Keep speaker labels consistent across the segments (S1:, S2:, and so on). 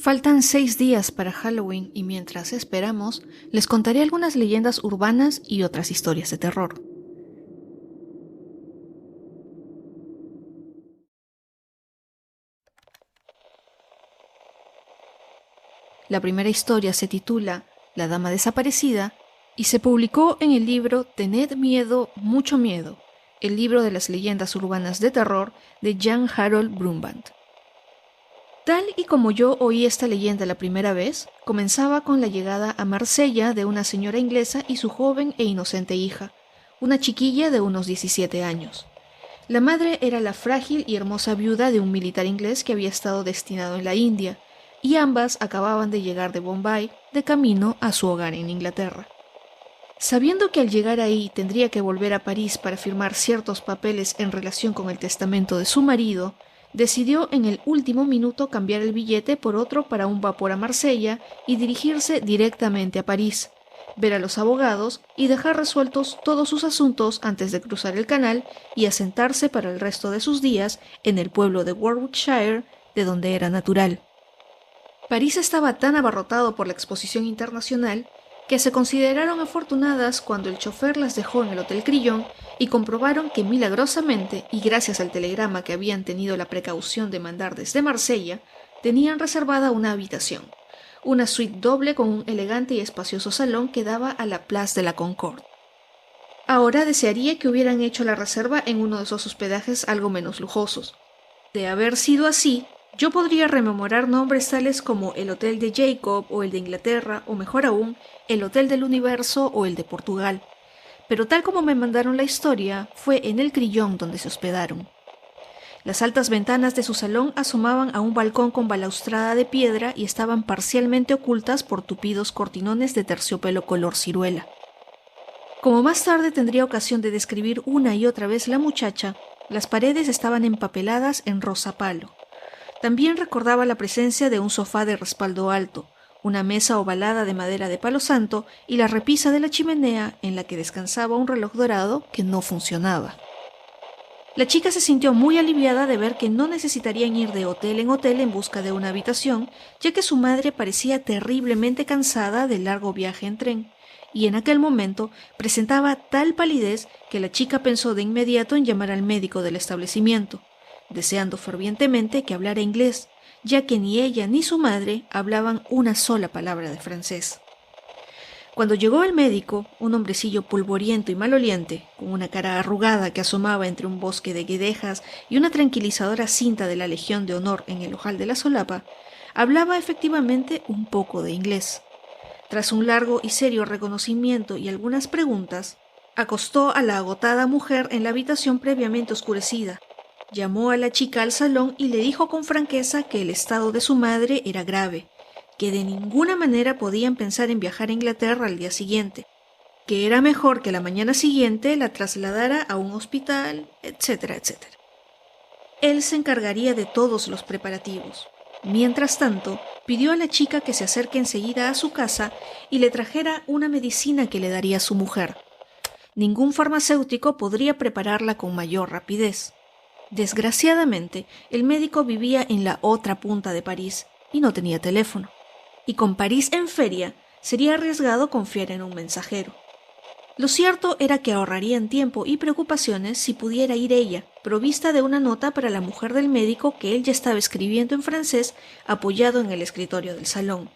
S1: Faltan 6 días para Halloween y mientras esperamos, les contaré algunas leyendas urbanas y otras historias de terror. La primera historia se titula La Dama Desaparecida y se publicó en el libro Tened miedo, mucho miedo, el libro de las leyendas urbanas de terror de Jan Harold Brumband. Tal y como yo oí esta leyenda la primera vez, comenzaba con la llegada a Marsella de una señora inglesa y su joven e inocente hija, una chiquilla de unos 17 años. La madre era la frágil y hermosa viuda de un militar inglés que había estado destinado en la India, y ambas acababan de llegar de Bombay de camino a su hogar en Inglaterra. Sabiendo que al llegar ahí tendría que volver a París para firmar ciertos papeles en relación con el testamento de su marido, decidió en el último minuto cambiar el billete por otro para un vapor a Marsella y dirigirse directamente a París, ver a los abogados y dejar resueltos todos sus asuntos antes de cruzar el canal y asentarse para el resto de sus días en el pueblo de Warwickshire, de donde era natural. París estaba tan abarrotado por la exposición internacional que se consideraron afortunadas cuando el chofer las dejó en el Hotel Crillon y comprobaron que milagrosamente, y gracias al telegrama que habían tenido la precaución de mandar desde Marsella, tenían reservada una habitación, una suite doble con un elegante y espacioso salón que daba a la Place de la Concorde. Ahora desearía que hubieran hecho la reserva en uno de esos hospedajes algo menos lujosos. De haber sido así, yo podría rememorar nombres tales como el Hotel de Jacob o el de Inglaterra, o mejor aún, el Hotel del Universo o el de Portugal. Pero tal como me mandaron la historia, fue en el Crillon donde se hospedaron. Las altas ventanas de su salón asomaban a un balcón con balaustrada de piedra y estaban parcialmente ocultas por tupidos cortinones de terciopelo color ciruela. Como más tarde tendría ocasión de describir una y otra vez la muchacha, las paredes estaban empapeladas en rosa palo. También recordaba la presencia de un sofá de respaldo alto, una mesa ovalada de madera de palo santo y la repisa de la chimenea en la que descansaba un reloj dorado que no funcionaba. La chica se sintió muy aliviada de ver que no necesitarían ir de hotel en busca de una habitación, ya que su madre parecía terriblemente cansada del largo viaje en tren, y en aquel momento presentaba tal palidez que la chica pensó de inmediato en llamar al médico del establecimiento, deseando fervientemente que hablara inglés, ya que ni ella ni su madre hablaban una sola palabra de francés. Cuando llegó el médico, un hombrecillo polvoriento y maloliente, con una cara arrugada que asomaba entre un bosque de guedejas y una tranquilizadora cinta de la Legión de Honor en el ojal de la solapa, hablaba efectivamente un poco de inglés. Tras un largo y serio reconocimiento y algunas preguntas, acostó a la agotada mujer en la habitación previamente oscurecida. Llamó a la chica al salón y le dijo con franqueza que el estado de su madre era grave, que de ninguna manera podían pensar en viajar a Inglaterra al día siguiente, que era mejor que la mañana siguiente la trasladara a un hospital, etcétera, etcétera. Él se encargaría de todos los preparativos. Mientras tanto, pidió a la chica que se acerque enseguida a su casa y le trajera una medicina que le daría su mujer. Ningún farmacéutico podría prepararla con mayor rapidez. Desgraciadamente, el médico vivía en la otra punta de París y no tenía teléfono. Y con París en feria, sería arriesgado confiar en un mensajero. Lo cierto era que ahorrarían tiempo y preocupaciones si pudiera ir ella, provista de una nota para la mujer del médico que él ya estaba escribiendo en francés, apoyado en el escritorio del salón.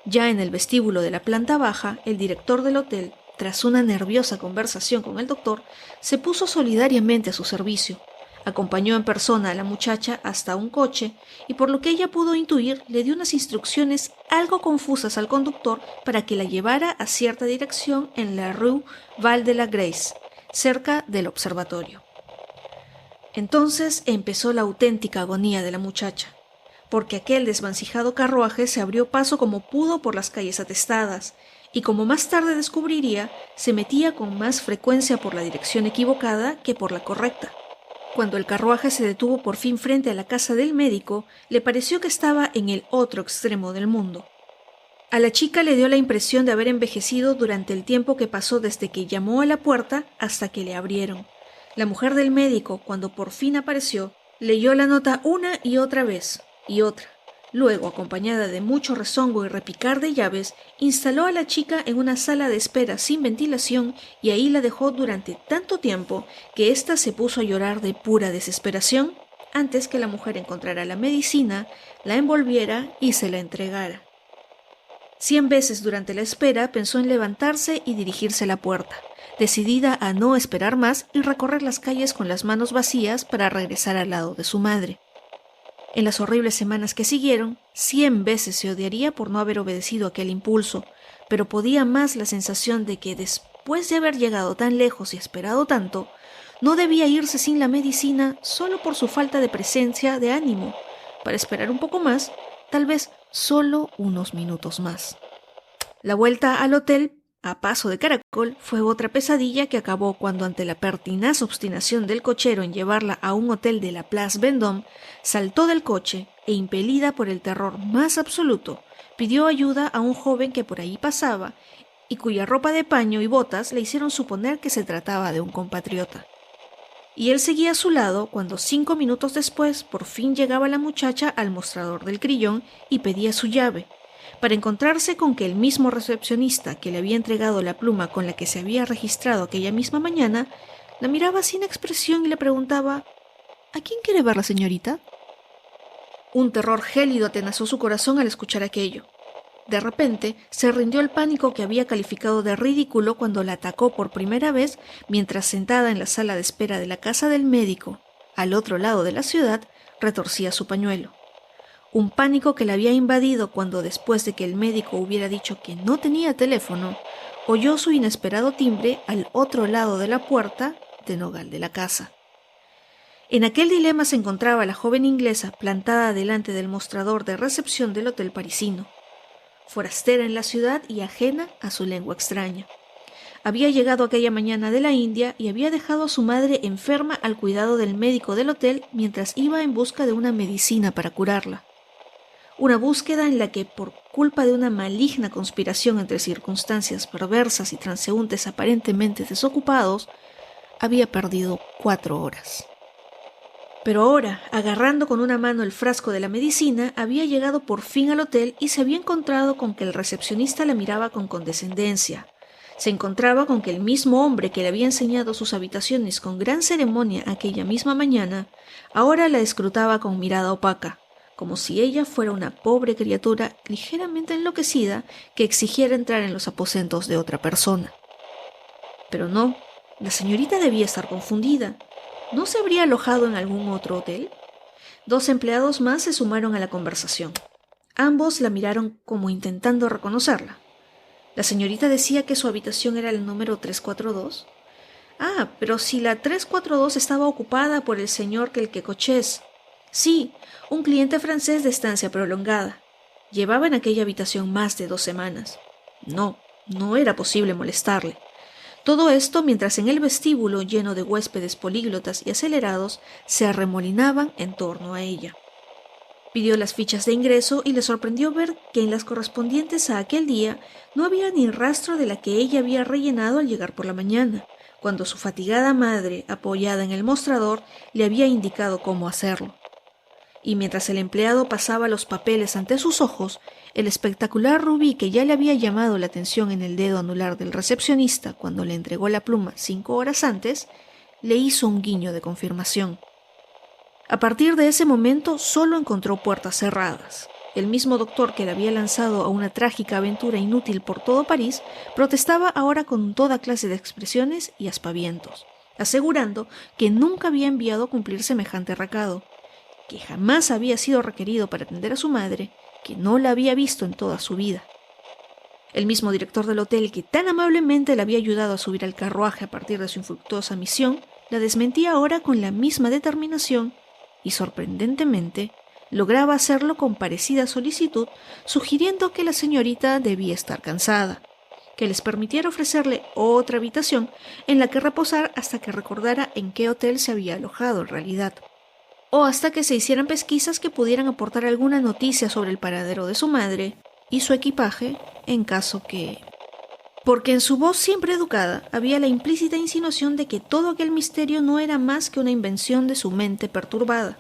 S1: Ya en el vestíbulo de la planta baja, el director del hotel, tras una nerviosa conversación con el doctor, se puso solidariamente a su servicio. Acompañó en persona a la muchacha hasta un coche y, por lo que ella pudo intuir, le dio unas instrucciones algo confusas al conductor para que la llevara a cierta dirección en la Rue Val de la Grace, cerca del observatorio. Entonces empezó la auténtica agonía de la muchacha, porque aquel desvancijado carruaje se abrió paso como pudo por las calles atestadas, y como más tarde descubriría, se metía con más frecuencia por la dirección equivocada que por la correcta. Cuando el carruaje se detuvo por fin frente a la casa del médico, le pareció que estaba en el otro extremo del mundo. A la chica le dio la impresión de haber envejecido durante el tiempo que pasó desde que llamó a la puerta hasta que le abrieron. La mujer del médico, cuando por fin apareció, leyó la nota una y otra vez, y otra, Luego, acompañada de mucho rezongo y repicar de llaves, instaló a la chica en una sala de espera sin ventilación y ahí la dejó durante tanto tiempo que ésta se puso a llorar de pura desesperación antes que la mujer encontrara la medicina, la envolviera y se la entregara. 100 veces durante la espera pensó en levantarse y dirigirse a la puerta, decidida a no esperar más y recorrer las calles con las manos vacías para regresar al lado de su madre. En las horribles semanas que siguieron, 100 veces se odiaría por no haber obedecido aquel impulso, pero podía más la sensación de que después de haber llegado tan lejos y esperado tanto, no debía irse sin la medicina solo por su falta de presencia de ánimo, para esperar un poco más, tal vez solo unos minutos más. La vuelta al hotel, a paso de caracol, fue otra pesadilla que acabó cuando, ante la pertinaz obstinación del cochero en llevarla a un hotel de la Place Vendôme, saltó del coche e, impelida por el terror más absoluto, pidió ayuda a un joven que por ahí pasaba y cuya ropa de paño y botas le hicieron suponer que se trataba de un compatriota. Y él seguía a su lado cuando 5 minutos después por fin llegaba la muchacha al mostrador del Crillon y pedía su llave, para encontrarse con que el mismo recepcionista que le había entregado la pluma con la que se había registrado aquella misma mañana, la miraba sin expresión y le preguntaba: ¿A quién quiere ver la señorita? Un terror gélido atenazó su corazón al escuchar aquello. De repente, se rindió al pánico que había calificado de ridículo cuando la atacó por primera vez mientras, sentada en la sala de espera de la casa del médico, al otro lado de la ciudad, retorcía su pañuelo. Un pánico que la había invadido cuando, después de que el médico hubiera dicho que no tenía teléfono, oyó su inesperado timbre al otro lado de la puerta de nogal de la casa. En aquel dilema se encontraba la joven inglesa plantada delante del mostrador de recepción del hotel parisino, forastera en la ciudad y ajena a su lengua extraña. Había llegado aquella mañana de la India y había dejado a su madre enferma al cuidado del médico del hotel mientras iba en busca de una medicina para curarla. Una búsqueda en la que, por culpa de una maligna conspiración entre circunstancias perversas y transeúntes aparentemente desocupados, había perdido 4 horas. Pero ahora, agarrando con una mano el frasco de la medicina, había llegado por fin al hotel y se había encontrado con que el recepcionista la miraba con condescendencia. Se encontraba con que el mismo hombre que le había enseñado sus habitaciones con gran ceremonia aquella misma mañana, ahora la escrutaba con mirada opaca, como si ella fuera una pobre criatura ligeramente enloquecida que exigiera entrar en los aposentos de otra persona. Pero no, la señorita debía estar confundida. ¿No se habría alojado en algún otro hotel? 2 empleados más se sumaron a la conversación. Ambos la miraron como intentando reconocerla. ¿La señorita decía que su habitación era el número 342? Ah, pero si la 342 estaba ocupada por el señor Quelquecochez. Sí, un cliente francés de estancia prolongada. Llevaba en aquella habitación más de 2 semanas. No era posible molestarle. Todo esto mientras en el vestíbulo, lleno de huéspedes políglotas y acelerados, se arremolinaban en torno a ella. Pidió las fichas de ingreso y le sorprendió ver que en las correspondientes a aquel día no había ni rastro de la que ella había rellenado al llegar por la mañana, cuando su fatigada madre, apoyada en el mostrador, le había indicado cómo hacerlo. Y mientras el empleado pasaba los papeles ante sus ojos, el espectacular rubí que ya le había llamado la atención en el dedo anular del recepcionista cuando le entregó la pluma 5 horas antes, le hizo un guiño de confirmación. A partir de ese momento solo encontró puertas cerradas. El mismo doctor que la había lanzado a una trágica aventura inútil por todo París protestaba ahora con toda clase de expresiones y aspavientos, asegurando que nunca había enviado a cumplir semejante recado, que jamás había sido requerido para atender a su madre, que no la había visto en toda su vida. El mismo director del hotel que tan amablemente le había ayudado a subir al carruaje a partir de su infructuosa misión, la desmentía ahora con la misma determinación y, sorprendentemente, lograba hacerlo con parecida solicitud, sugiriendo que la señorita debía estar cansada, que les permitiera ofrecerle otra habitación en la que reposar hasta que recordara en qué hotel se había alojado en realidad, o hasta que se hicieran pesquisas que pudieran aportar alguna noticia sobre el paradero de su madre y su equipaje, en caso que... Porque en su voz siempre educada había la implícita insinuación de que todo aquel misterio no era más que una invención de su mente perturbada.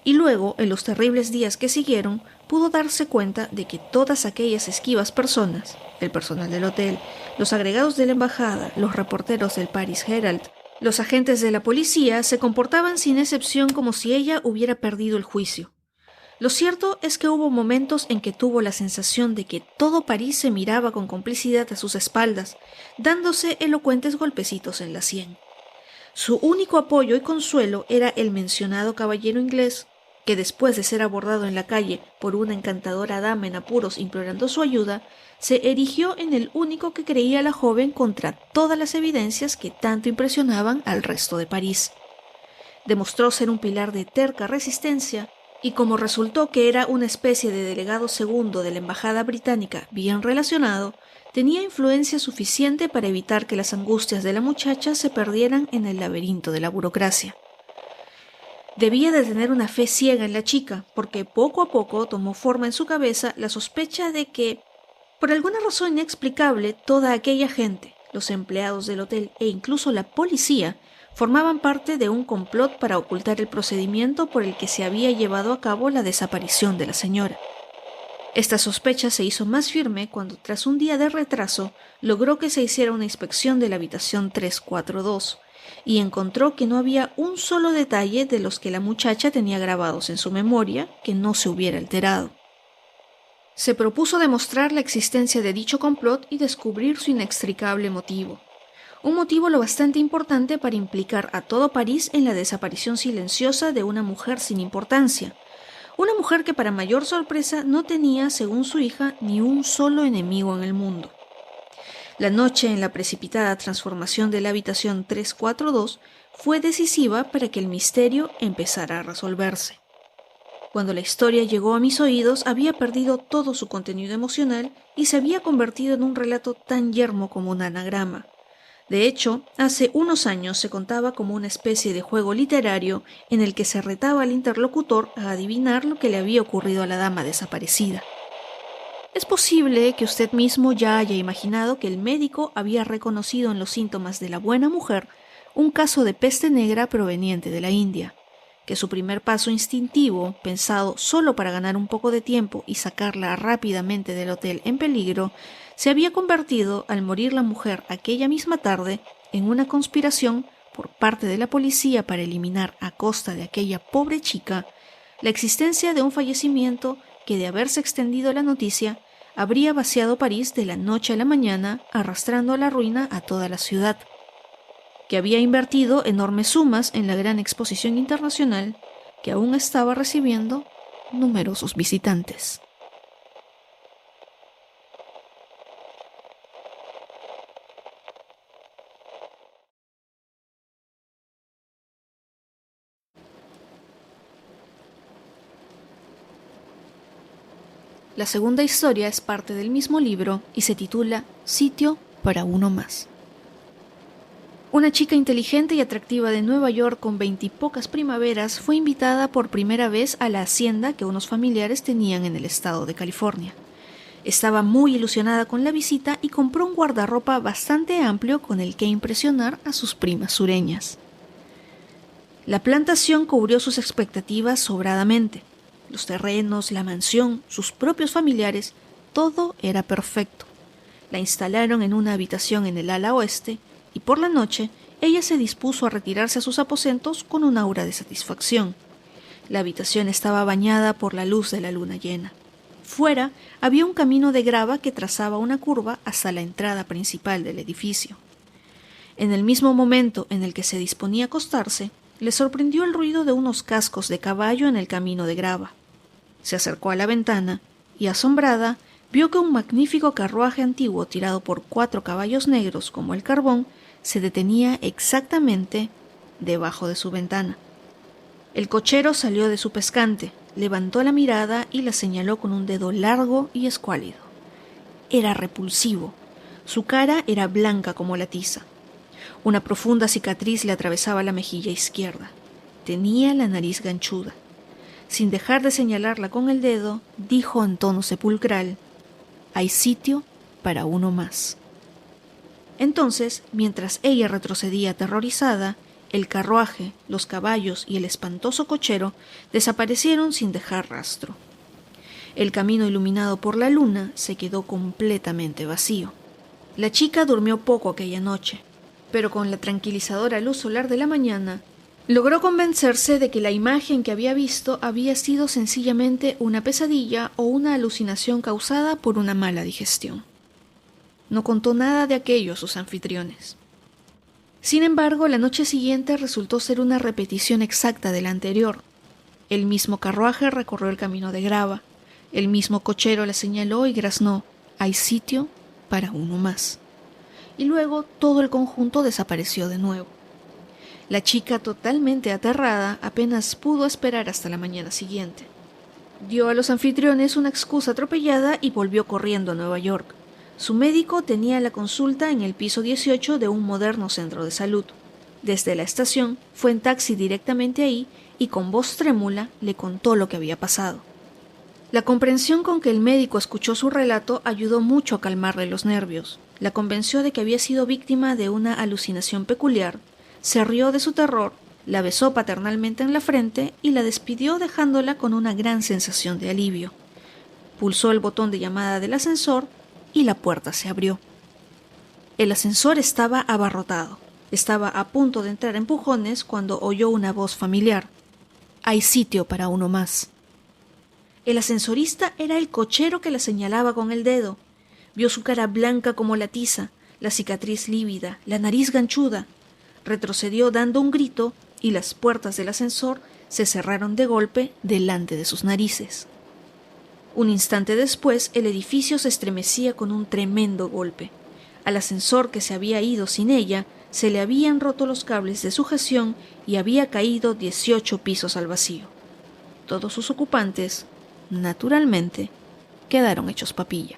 S1: Y luego, en los terribles días que siguieron, pudo darse cuenta de que todas aquellas esquivas personas, el personal del hotel, los agregados de la embajada, los reporteros del Paris Herald, los agentes de la policía, se comportaban sin excepción como si ella hubiera perdido el juicio. Lo cierto es que hubo momentos en que tuvo la sensación de que todo París se miraba con complicidad a sus espaldas, dándose elocuentes golpecitos en la sien. Su único apoyo y consuelo era el mencionado caballero inglés, que después de ser abordado en la calle por una encantadora dama en apuros implorando su ayuda, se erigió en el único que creía la joven contra todas las evidencias que tanto impresionaban al resto de París. Demostró ser un pilar de terca resistencia, y como resultó que era una especie de delegado segundo de la embajada británica bien relacionado, tenía influencia suficiente para evitar que las angustias de la muchacha se perdieran en el laberinto de la burocracia. Debía de tener una fe ciega en la chica, porque poco a poco tomó forma en su cabeza la sospecha de que, por alguna razón inexplicable, toda aquella gente, los empleados del hotel e incluso la policía, formaban parte de un complot para ocultar el procedimiento por el que se había llevado a cabo la desaparición de la señora. Esta sospecha se hizo más firme cuando, tras un día de retraso, logró que se hiciera una inspección de la habitación 342 y encontró que no había un solo detalle de los que la muchacha tenía grabados en su memoria que no se hubiera alterado. Se propuso demostrar la existencia de dicho complot y descubrir su inextricable motivo. Un motivo lo bastante importante para implicar a todo París en la desaparición silenciosa de una mujer sin importancia. Una mujer que, para mayor sorpresa, no tenía, según su hija, ni un solo enemigo en el mundo. La noche en la precipitada transformación de la habitación 342 fue decisiva para que el misterio empezara a resolverse. Cuando la historia llegó a mis oídos, había perdido todo su contenido emocional y se había convertido en un relato tan yermo como un anagrama. De hecho, hace unos años se contaba como una especie de juego literario en el que se retaba al interlocutor a adivinar lo que le había ocurrido a la dama desaparecida. Es posible que usted mismo ya haya imaginado que el médico había reconocido en los síntomas de la buena mujer un caso de peste negra proveniente de la India, que su primer paso instintivo, pensado solo para ganar un poco de tiempo y sacarla rápidamente del hotel en peligro, se había convertido, al morir la mujer aquella misma tarde, en una conspiración por parte de la policía para eliminar a costa de aquella pobre chica la existencia de un fallecimiento que, de haberse extendido la noticia, habría vaciado París de la noche a la mañana, arrastrando a la ruina a toda la ciudad, que había invertido enormes sumas en la gran exposición internacional que aún estaba recibiendo numerosos visitantes. La segunda historia es parte del mismo libro y se titula Sitio para uno más. Una chica inteligente y atractiva de Nueva York con 20 y pocas primaveras fue invitada por primera vez a la hacienda que unos familiares tenían en el estado de California. Estaba muy ilusionada con la visita y compró un guardarropa bastante amplio con el que impresionar a sus primas sureñas. La plantación cubrió sus expectativas sobradamente. Los terrenos, la mansión, sus propios familiares, todo era perfecto. La instalaron en una habitación en el ala oeste y por la noche ella se dispuso a retirarse a sus aposentos con un aura de satisfacción. La habitación estaba bañada por la luz de la luna llena. Fuera había un camino de grava que trazaba una curva hasta la entrada principal del edificio. En el mismo momento en el que se disponía a acostarse, le sorprendió el ruido de unos cascos de caballo en el camino de grava. Se acercó a la ventana y, asombrada, vio que un magnífico carruaje antiguo tirado por 4 caballos negros como el carbón se detenía exactamente debajo de su ventana. El cochero salió de su pescante, levantó la mirada y la señaló con un dedo largo y escuálido. Era repulsivo. Su cara era blanca como la tiza. Una profunda cicatriz le atravesaba la mejilla izquierda. Tenía la nariz ganchuda. Sin dejar de señalarla con el dedo, dijo en tono sepulcral: «Hay sitio para uno más». Entonces, mientras ella retrocedía aterrorizada, el carruaje, los caballos y el espantoso cochero desaparecieron sin dejar rastro. El camino iluminado por la luna se quedó completamente vacío. La chica durmió poco aquella noche, pero con la tranquilizadora luz solar de la mañana, logró convencerse de que la imagen que había visto había sido sencillamente una pesadilla o una alucinación causada por una mala digestión. No contó nada de aquello a sus anfitriones. Sin embargo, la noche siguiente resultó ser una repetición exacta de la anterior. El mismo carruaje recorrió el camino de grava, el mismo cochero le señaló y graznó: «Hay sitio para uno más». Y luego todo el conjunto desapareció de nuevo. La chica, totalmente aterrada, apenas pudo esperar hasta la mañana siguiente. Dio a los anfitriones una excusa atropellada y volvió corriendo a Nueva York. Su médico tenía la consulta en el piso 18 de un moderno centro de salud. Desde la estación fue en taxi directamente ahí y con voz trémula le contó lo que había pasado. La comprensión con que el médico escuchó su relato ayudó mucho a calmarle los nervios. La convenció de que había sido víctima de una alucinación peculiar, se rió de su terror, la besó paternalmente en la frente y la despidió dejándola con una gran sensación de alivio. Pulsó el botón de llamada del ascensor y la puerta se abrió. El ascensor estaba abarrotado. Estaba a punto de entrar a empujones cuando oyó una voz familiar: «Hay sitio para uno más». El ascensorista era el cochero que la señalaba con el dedo. Vio su cara blanca como la tiza, la cicatriz lívida, la nariz ganchuda. Retrocedió dando un grito y las puertas del ascensor se cerraron de golpe delante de sus narices. Un instante después, el edificio se estremecía con un tremendo golpe. Al ascensor, que se había ido sin ella, se le habían roto los cables de sujeción y había caído 18 pisos al vacío. Todos sus ocupantes, naturalmente, quedaron hechos papilla.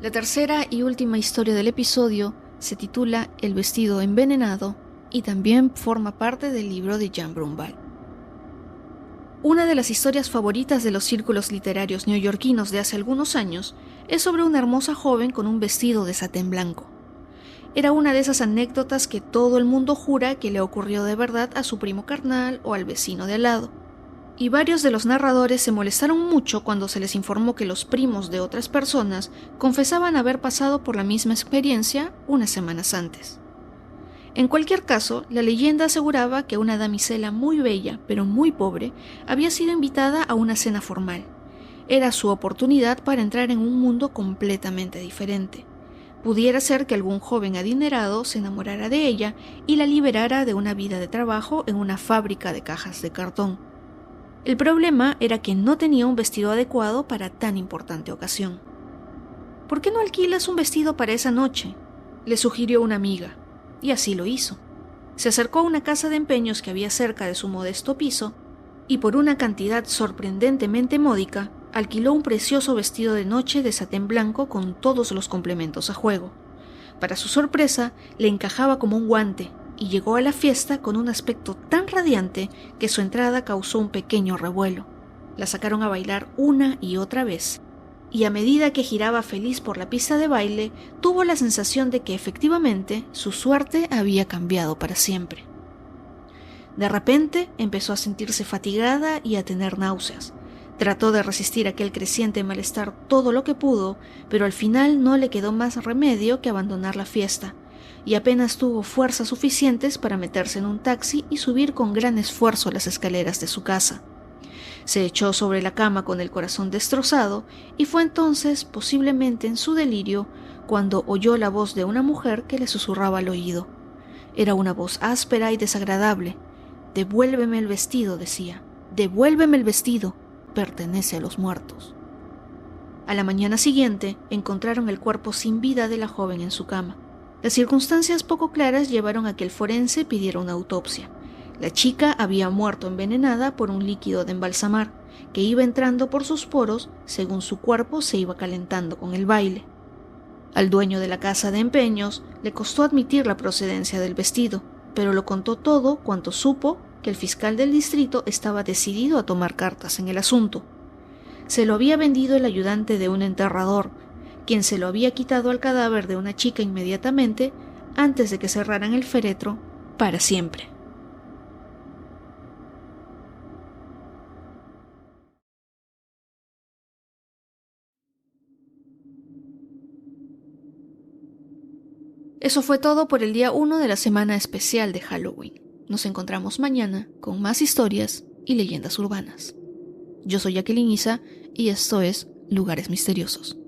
S1: La tercera y última historia del episodio se titula El vestido envenenado y también forma parte del libro de Jan Brunvall. Una de las historias favoritas de los círculos literarios neoyorquinos de hace algunos años es sobre una hermosa joven con un vestido de satén blanco. Era una de esas anécdotas que todo el mundo jura que le ocurrió de verdad a su primo carnal o al vecino de al lado. Y varios de los narradores se molestaron mucho cuando se les informó que los primos de otras personas confesaban haber pasado por la misma experiencia unas semanas antes. En cualquier caso, la leyenda aseguraba que una damisela muy bella, pero muy pobre, había sido invitada a una cena formal. Era su oportunidad para entrar en un mundo completamente diferente. Pudiera ser que algún joven adinerado se enamorara de ella y la liberara de una vida de trabajo en una fábrica de cajas de cartón. El problema era que no tenía un vestido adecuado para tan importante ocasión. «¿Por qué no alquilas un vestido para esa noche?», le sugirió una amiga, y así lo hizo. Se acercó a una casa de empeños que había cerca de su modesto piso y por una cantidad sorprendentemente módica alquiló un precioso vestido de noche de satén blanco con todos los complementos a juego. Para su sorpresa, le encajaba como un guante y llegó a la fiesta con un aspecto tan radiante que su entrada causó un pequeño revuelo. La sacaron a bailar una y otra vez, y a medida que giraba feliz por la pista de baile, tuvo la sensación de que efectivamente su suerte había cambiado para siempre. De repente empezó a sentirse fatigada y a tener náuseas. Trató de resistir aquel creciente malestar todo lo que pudo, pero al final no le quedó más remedio que abandonar la fiesta, y apenas tuvo fuerzas suficientes para meterse en un taxi y subir con gran esfuerzo las escaleras de su casa. Se echó sobre la cama con el corazón destrozado y fue entonces, posiblemente en su delirio, cuando oyó la voz de una mujer que le susurraba al oído. Era una voz áspera y desagradable. «Devuélveme el vestido», decía. «Devuélveme el vestido. Pertenece a los muertos». A la mañana siguiente encontraron el cuerpo sin vida de la joven en su cama. Las circunstancias poco claras llevaron a que el forense pidiera una autopsia. La chica había muerto envenenada por un líquido de embalsamar, que iba entrando por sus poros según su cuerpo se iba calentando con el baile. Al dueño de la casa de empeños le costó admitir la procedencia del vestido, pero lo contó todo cuanto supo que el fiscal del distrito estaba decidido a tomar cartas en el asunto. Se lo había vendido el ayudante de un enterrador, quien se lo había quitado al cadáver de una chica inmediatamente antes de que cerraran el féretro para siempre. Eso fue todo por el día 1 de la semana especial de Halloween. Nos encontramos mañana con más historias y leyendas urbanas. Yo soy Jacqueline Isa y esto es Lugares Misteriosos.